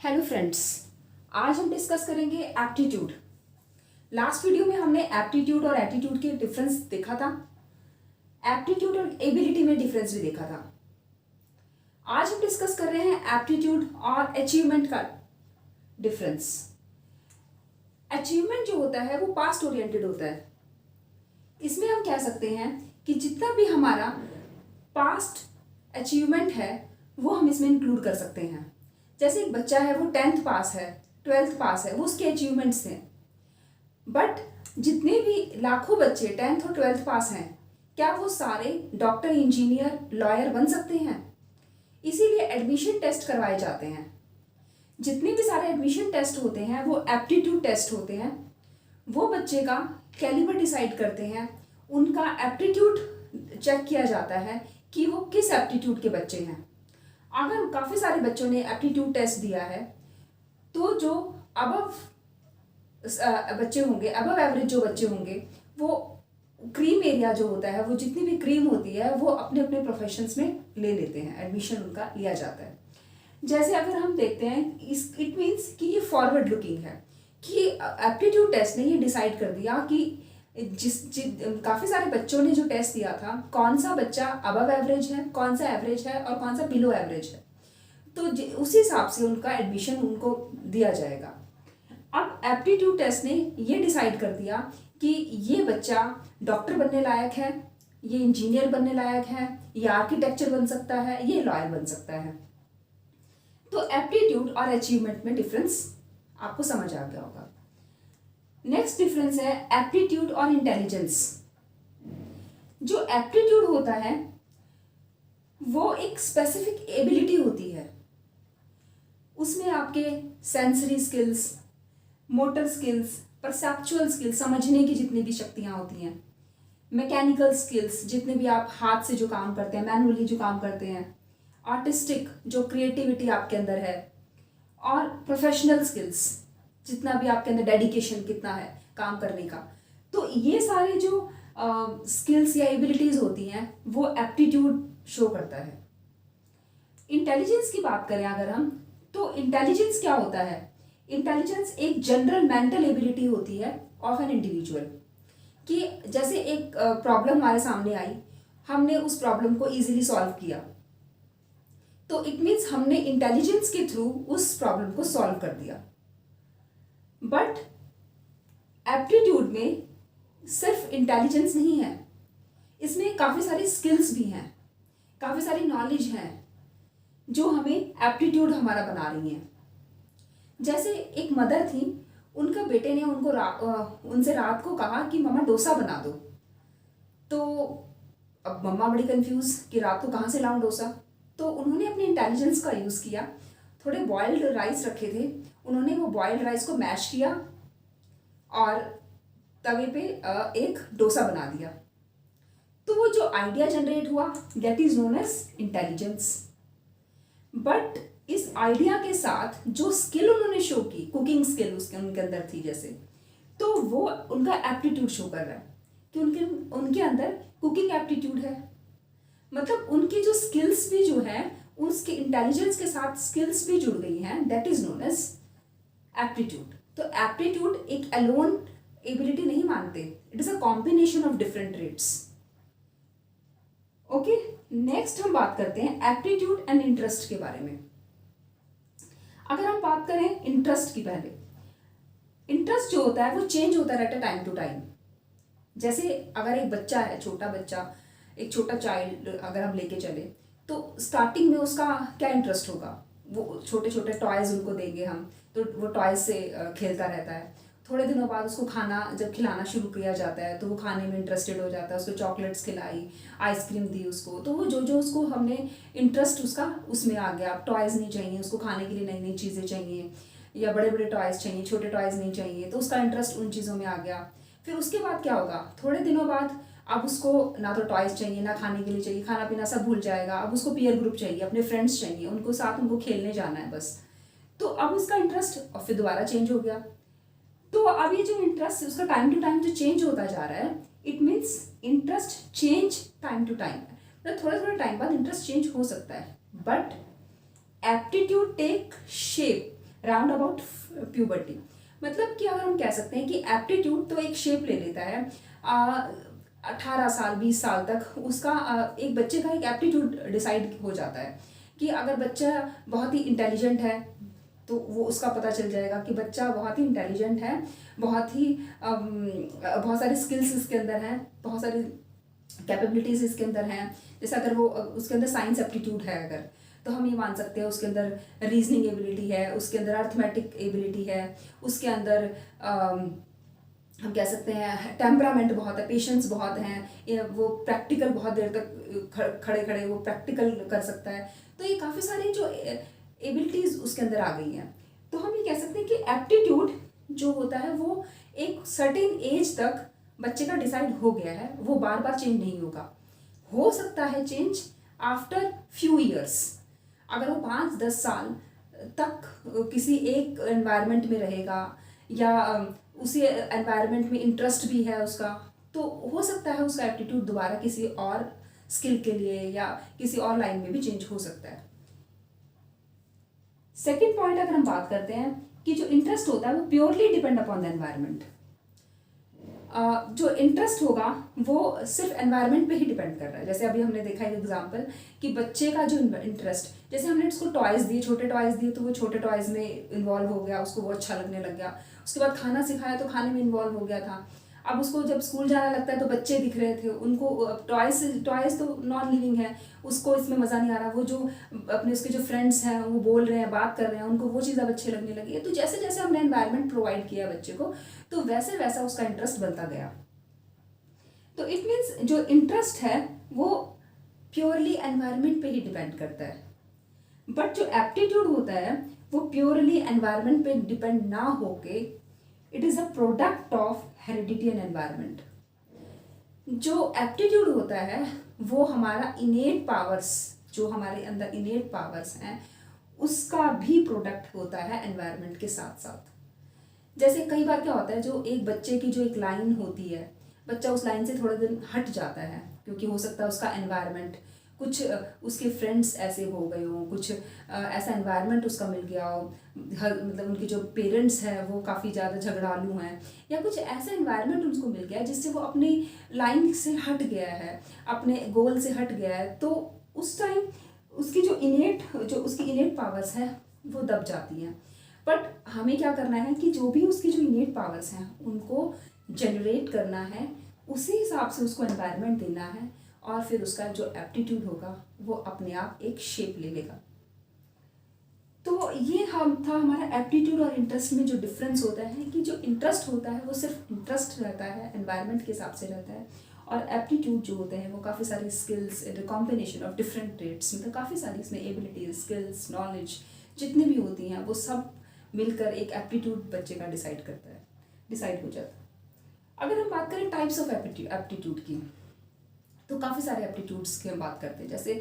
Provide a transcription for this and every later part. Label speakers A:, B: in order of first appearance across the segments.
A: Hello friends, आज हम discuss करेंगे एप्टीट्यूड। लास्ट वीडियो में हमने एप्टीट्यूड और एटीट्यूड के डिफरेंस देखा था। एप्टीट्यूड और एबिलिटी में डिफरेंस भी देखा था। आज हम डिस्कस कर रहे हैं एप्टीट्यूड और अचीवमेंट का डिफरेंस। अचीवमेंट जो होता है वो पास्ट ओरिएंटेड होता है। इसमें हम कह सकते हैं कि जितना भी हमारा पास्ट अचीवमेंट है वो हम इसमें इंक्लूड कर सकते हैं। जैसे एक बच्चा है, वो 10th पास है, 12th पास है, वो उसके अचीवमेंट्स हैं। बट जितने भी लाखों बच्चे 10th और 12th पास हैं, क्या वो सारे डॉक्टर, इंजीनियर, लॉयर बन सकते हैं? इसीलिए एडमिशन टेस्ट करवाए जाते हैं। जितने भी सारे एडमिशन टेस्ट होते हैं वो एप्टीट्यूड टेस्ट होते हैं। वो बच्चे का कैलिबर डिसाइड करते हैं, उनका एप्टीट्यूड चेक किया जाता है कि वो किस एप्टीट्यूड के बच्चे हैं। अगर काफ़ी सारे बच्चों ने एप्टीट्यूड टेस्ट दिया है तो जो अबव बच्चे होंगे, अबव एवरेज जो बच्चे होंगे, वो क्रीम एरिया जो होता है, वो जितनी भी क्रीम होती है वो अपने अपने प्रोफेशंस में ले लेते हैं, एडमिशन उनका लिया जाता है। जैसे अगर हम देखते हैं, इट मीन्स कि ये फॉरवर्ड लुकिंग है कि एप्टीट्यूड टेस्ट ने ये डिसाइड कर दिया कि काफ़ी सारे बच्चों ने जो टेस्ट दिया था, कौन सा बच्चा अबव एवरेज है, कौन सा एवरेज है और कौन सा बिलो एवरेज है, तो उसी हिसाब से उनका एडमिशन उनको दिया जाएगा। अब एप्टीट्यूड टेस्ट ने ये डिसाइड कर दिया कि ये बच्चा डॉक्टर बनने लायक है, ये इंजीनियर बनने लायक है, ये आर्किटेक्चर बन सकता है, ये लॉयर बन सकता है। तो एप्टीट्यूड और अचीवमेंट में डिफरेंस आपको समझ आ गया होगा। नेक्स्ट डिफरेंस है एप्टीट्यूड और इंटेलिजेंस। जो एप्टीट्यूड होता है वो एक स्पेसिफिक एबिलिटी होती है। उसमें आपके sensory skills, motor skills, perceptual skills, समझने की जितनी भी शक्तियां होती हैं, मैकेनिकल स्किल्स, जितने भी आप हाथ से जो काम करते हैं, मैनुअली जो काम करते हैं, आर्टिस्टिक जो क्रिएटिविटी आपके अंदर है, और प्रोफेशनल स्किल्स, जितना भी आपके अंदर डेडिकेशन कितना है काम करने का। तो ये सारे जो स्किल्स या एबिलिटीज़ होती हैं वो एप्टीट्यूड शो करता है। इंटेलिजेंस की बात करें अगर हम, तो इंटेलिजेंस क्या होता है? इंटेलिजेंस एक जनरल मेंटल एबिलिटी होती है ऑफ एन इंडिविजुअल, कि जैसे एक प्रॉब्लम हमारे सामने आई, हमने उस प्रॉब्लम को इजीली सॉल्व किया, तो इट मीन्स हमने इंटेलिजेंस के थ्रू उस प्रॉब्लम को सॉल्व कर दिया। बट एप्टीट्यूड में सिर्फ इंटेलिजेंस नहीं है, इसमें काफ़ी सारी स्किल्स भी हैं, काफ़ी सारी नॉलेज है जो हमें एप्टीट्यूड हमारा बना रही हैं। जैसे एक मदर थी, उनका बेटे ने उनसे रात को कहा कि मम्मा डोसा बना दो। तो अब मम्मा बड़ी कंफ्यूज कि रात को कहाँ से लाऊं डोसा। तो उन्होंने अपने इंटेलिजेंस का यूज़ किया, थोड़े बॉइल्ड राइस रखे थे, उन्होंने वो बॉइल्ड राइस को मैश किया और तवे पे एक डोसा बना दिया। तो वो जो आइडिया जनरेट हुआ, that is known as intelligence. But इस आइडिया के साथ जो स्किल उन्होंने शो की, कुकिंग स्किल उनके अंदर थी जैसे, तो वो उनका एप्टीट्यूड शो कर रहा है कि उनके अंदर कुकिंग एप्टीट्यूड है। मतलब उनकी जो स्किल्स भी जो है, उसके इंटेलिजेंस के साथ स्किल्स भी जुड़ गई हैं, that is known as aptitude. तो एप्टीट्यूड एक अलोन एबिलिटी नहीं मानते, it is a combination of different traits. Okay, next हम बात करते हैं एप्टीट्यूड एंड इंटरेस्ट के बारे में। अगर हम बात करें इंटरेस्ट की, पहले इंटरेस्ट जो होता है वो चेंज होता रहता है टाइम टू टाइम। जैसे अगर एक बच्चा है, छोटा बच्चा, एक छोटा चाइल्ड अगर हम लेके चले, तो स्टार्टिंग में उसका क्या इंटरेस्ट होगा? वो छोटे छोटे टॉयज़ उनको देंगे हम, तो वो टॉयज़ से खेलता रहता है। थोड़े दिनों बाद उसको खाना जब खिलाना शुरू किया जाता है तो वो खाने में इंटरेस्टेड हो जाता है। उसको चॉकलेट्स खिलाई, आइसक्रीम दी उसको, तो वो जो उसको हमने इंटरेस्ट उसका उसमें आ गया। अब टॉयज़ नहीं चाहिए उसको, खाने के लिए नई नई चीज़ें चाहिए, या बड़े बड़े टॉयज़ चाहिए, छोटे टॉयज़ नहीं चाहिए, तो उसका इंटरेस्ट उन चीज़ों में आ गया। फिर उसके बाद क्या होगा? थोड़े दिनों बाद अब उसको ना तो टॉयज़ चाहिए, ना खाने के लिए चाहिए, खाना पीना सब भूल जाएगा। अब उसको पीयर ग्रुप चाहिए, अपने फ्रेंड्स चाहिए, उनको साथ उनको खेलने जाना है बस। तो अब उसका इंटरेस्ट और फिर दोबारा चेंज हो गया। तो अब ये जो इंटरेस्ट उसका टाइम टू टाइम जो चेंज होता जा रहा है, it means interest change time to time. मतलब थोड़ा थोड़ा टाइम बाद इंटरेस्ट चेंज हो सकता है, but aptitude take shape round about puberty. मतलब कि अगर हम कह सकते हैं कि एप्टीट्यूड तो एक शेप ले लेता है 18 साल 20 साल तक उसका एक बच्चे का एक एप्टीट्यूड डिसाइड हो जाता है कि अगर बच्चा बहुत ही इंटेलिजेंट है तो वो उसका पता चल जाएगा कि बच्चा बहुत ही इंटेलिजेंट है, बहुत सारे स्किल्स इसके अंदर हैं, बहुत सारी कैपेबिलिटीज़ इसके अंदर हैं। जैसे अगर वो उसके अंदर साइंस एप्टीट्यूड है अगर, तो हम ये मान सकते हैं उसके अंदर रीजनिंग एबिलिटी है, उसके अंदर अर्थमेटिक एबिलिटी है, उसके अंदर हम कह सकते हैं टेम्परामेंट बहुत है, पेशेंस बहुत हैं, वो प्रैक्टिकल बहुत देर तक खड़े खड़े वो प्रैक्टिकल कर सकता है। तो ये काफ़ी सारी जो एबिलिटीज़ उसके अंदर आ गई हैं। तो हम ये कह सकते हैं कि एप्टीट्यूड जो होता है वो एक सर्टेन एज तक बच्चे का डिसाइड हो गया है, वो बार बार चेंज नहीं होगा। हो सकता है चेंज आफ्टर फ्यू ईयर्स, अगर वो 5-10 साल तक किसी एक एनवायरनमेंट में रहेगा या उसी एनवायरनमेंट में इंटरेस्ट भी है उसका, तो हो सकता है उसका एप्टीट्यूड दोबारा किसी और स्किल के लिए या किसी और लाइन में भी चेंज हो सकता है। सेकेंड पॉइंट अगर हम बात करते हैं कि जो इंटरेस्ट होता है वो purely depend upon the environment. जो इंटरेस्ट होगा वो सिर्फ एनवायरनमेंट पे ही डिपेंड कर रहा है। जैसे अभी हमने देखा एक एग्जांपल कि बच्चे का जो इंटरेस्ट, जैसे हमने उसको टॉयज़ दिए, छोटे टॉयज़ दिए तो वो छोटे टॉयज़ में इन्वॉल्व हो गया, उसको वो अच्छा लगने लग गया। उसके बाद खाना सिखाया तो खाने में इन्वॉल्व हो गया था। अब उसको जब स्कूल जाना लगता है तो बच्चे दिख रहे थे उनको, टॉयज़ तो नॉन लिविंग है, उसको इसमें मज़ा नहीं आ रहा। वो जो अपने उसके जो फ्रेंड्स हैं वो बोल रहे हैं, बात कर रहे हैं, उनको वो चीज़ अब अच्छी लगने लगी है। तो जैसे जैसे हमने एनवायरनमेंट प्रोवाइड किया बच्चे को तो वैसे वैसा उसका इंटरेस्ट बनता गया। तो इट मीन्स जो इंटरेस्ट है वो प्योरली एनवायरनमेंट पे ही डिपेंड करता है, बट जो एप्टीट्यूड होता है वो प्योरली एनवायरनमेंट पे डिपेंड ना होके it is a product of heredity and environment. जो एप्टीट्यूड होता है वो हमारा इनेट पावर्स, जो हमारे अंदर इनेट पावर्स हैं उसका भी प्रोडक्ट होता है एनवायरनमेंट के साथ साथ। जैसे कई बार क्या होता है, जो एक बच्चे की जो एक लाइन होती है, बच्चा उस लाइन से थोड़े दिन हट जाता है क्योंकि हो सकता है उसका एनवायरनमेंट कुछ, उसके फ्रेंड्स ऐसे हो गए हों, कुछ ऐसा एनवायरनमेंट उसका मिल गया हो, मतलब उनके जो पेरेंट्स हैं वो काफ़ी ज़्यादा झगड़ालू हैं, या कुछ ऐसा एनवायरनमेंट उनको मिल गया है जिससे वो अपनी लाइन से हट गया है, अपने गोल से हट गया है। तो उस टाइम उसकी जो उसकी इनेट पावर्स हैं वो दब जाती हैं। बट हमें क्या करना है कि जो भी उसकी जो इनेट पावर्स हैं उनको जनरेट करना है, उसी हिसाब से उसको एनवायरनमेंट देना है, और फिर उसका जो एप्टीट्यूड होगा वो अपने आप एक शेप ले लेगा। तो ये था हमारा एप्टीट्यूड और इंटरेस्ट में जो डिफरेंस होता है कि जो इंटरेस्ट होता है वो सिर्फ इंटरेस्ट रहता है, एनवायरनमेंट के हिसाब से रहता है, और एप्टीट्यूड जो होते हैं वो काफ़ी सारी skills, combination of different traits, मतलब काफ़ी सारी इसमें एबिलिटीज, स्किल्स, नॉलेज जितनी भी होती हैं वो सब मिलकर एक एप्टीट्यूड बच्चे का डिसाइड हो जाता है। अगर हम बात करें टाइप्स ऑफ एप्टीट्यूड की, तो काफ़ी सारे एप्टीट्यूड्स की हम बात करते हैं। जैसे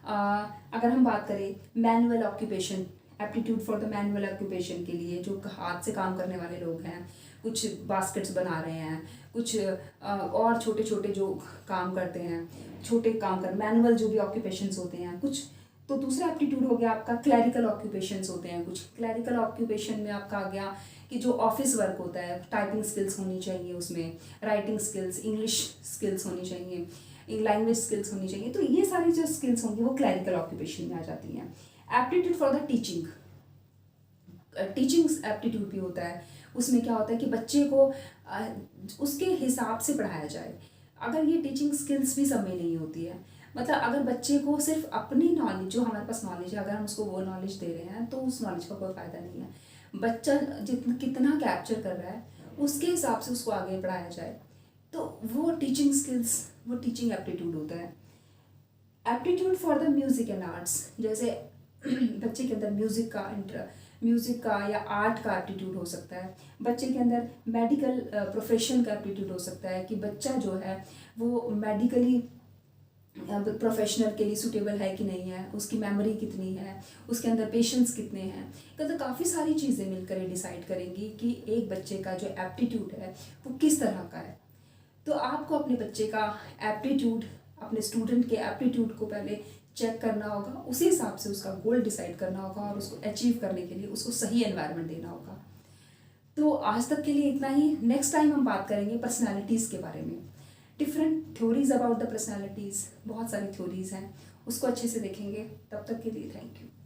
A: अगर हम बात करें manual occupation, aptitude for the manual occupation के लिए, जो हाथ से काम करने वाले लोग हैं, कुछ बास्केट्स बना रहे हैं, कुछ और छोटे छोटे जो काम करते हैं, छोटे काम कर मैनुअल जो भी ऑक्यूपेशंस होते हैं कुछ। तो दूसरा एप्टीट्यूड हो गया आपका क्लैरिकल ऑक्यूपेशंस होते हैं कुछ। क्लैरिकल ऑक्यूपेशन में आपका आ गया कि जो ऑफिस वर्क होता है, टाइपिंग स्किल्स होनी चाहिए उसमें, राइटिंग स्किल्स, इंग्लिश स्किल्स होनी चाहिए, लैंग्वेज स्किल्स होनी चाहिए। तो ये सारी जो स्किल्स होंगी वो क्लैरिकल ऑक्यूपेशन में आ जाती हैं। Aptitude for the teaching aptitude भी होता है। उसमें क्या होता है कि बच्चे को उसके हिसाब से पढ़ाया जाए। अगर ये टीचिंग स्किल्स भी सब में नहीं होती है, मतलब अगर बच्चे को सिर्फ अपनी नॉलेज, जो हमारे पास नॉलेज है, अगर हम उसको वो नॉलेज दे रहे हैं तो उस नॉलेज का कोई फ़ायदा नहीं है। बच्चा कितना कैप्चर कर रहा है उसके हिसाब से उसको आगे पढ़ाया जाए, तो वो टीचिंग स्किल्स, वो टीचिंग एप्टीट्यूड होता है। Aptitude for the music and arts, जैसे बच्चे के अंदर म्यूज़िक का या आर्ट का एप्टीट्यूड हो सकता है। बच्चे के अंदर मेडिकल प्रोफेशन का एप्टीट्यूड हो सकता है कि बच्चा जो है वो मेडिकली प्रोफेशनल के लिए सूटेबल है कि नहीं है, उसकी मेमोरी कितनी है, उसके अंदर पेशेंस कितने हैं। तो काफ़ी सारी चीज़ें मिलकर डिसाइड करेंगी कि एक बच्चे का जो एप्टीट्यूड है वो किस तरह का है। तो आपको अपने बच्चे का एप्टीट्यूड, अपने स्टूडेंट के एप्टीट्यूड को पहले चेक करना होगा, उसी हिसाब से उसका गोल डिसाइड करना होगा और उसको अचीव करने के लिए उसको सही एनवायरनमेंट देना होगा। तो आज तक के लिए इतना ही। नेक्स्ट टाइम हम बात करेंगे पर्सनालिटीज़ के बारे में, different theories about the personalities, बहुत सारी थ्योरीज हैं, उसको अच्छे से देखेंगे। तब तक के लिए थैंक यू।